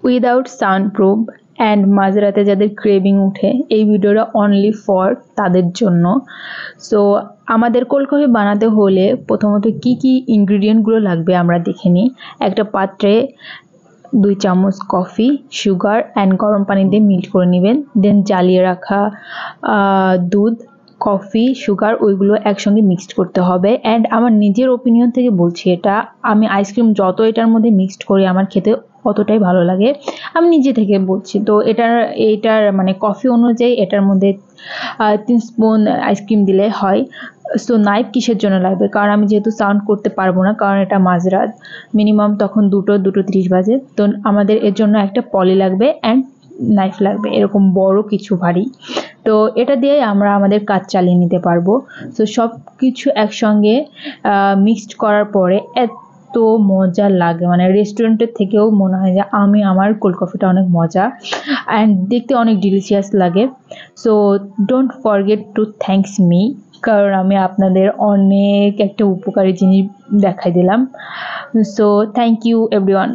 Without soundproof and মাঝরাতে যাদের craving উঠে, এই ভিডিওটা অনলি ফর তাদের জন্য। সো আমাদের কোল্ড কফি বানাতে হলে প্রথমত কি কি ইনগ্রিডিয়েন্টগুলো লাগবে আমরা দেখে নিই। একটা পাত্রে 2 চামচ কফি, সুগার অ্যান্ড গরম পানি দিয়ে মিল্ট করে নেবেন। দেন জ্বালিয়ে রাখা দুধ, কফি, সুগার ওইগুলো একসঙ্গে মিক্সড করতে হবে। অ্যান্ড আমার নিজের ওপিনিয়ন থেকে বলছি, এটা আমি আইসক্রিম যত এটার মধ্যে মিক্সড করি আমার খেতে অতটাই ভালো লাগে, আমি নিজে থেকে বলছি। তো এটার মানে কফি অনুযায়ী এটার মধ্যে 3 স্পুন আইসক্রিম দিলে হয়। সো নাইফ কিসের জন্য লাগবে, কারণ আমি যেহেতু সাউন্ড করতে পারবো না, কারণ এটা মাঝরাত, মিনিমাম তখন 2:30 বাজে। তো আমাদের এর জন্য একটা পলি লাগবে অ্যান্ড নাইফ লাগবে, এরকম বড় কিছু ভারী। তো এটা দিয়ে আমরা আমাদের কাজ চালিয়ে নিতে পারবো। তো সব কিছু একসঙ্গে মিক্সড করার পরে এত মজা লাগে, মানে রেস্টুরেন্টের থেকেও মনে হয় যে আমার কোল্ড কফিটা অনেক মজা অ্যান্ড দেখতে অনেক ডিলিশিয়াস লাগে। So don't forget to thanks me, কারণ আমি আপনাদের অনেক একটা উপকারী জিনিস দেখাই দিলাম। So thank you everyone.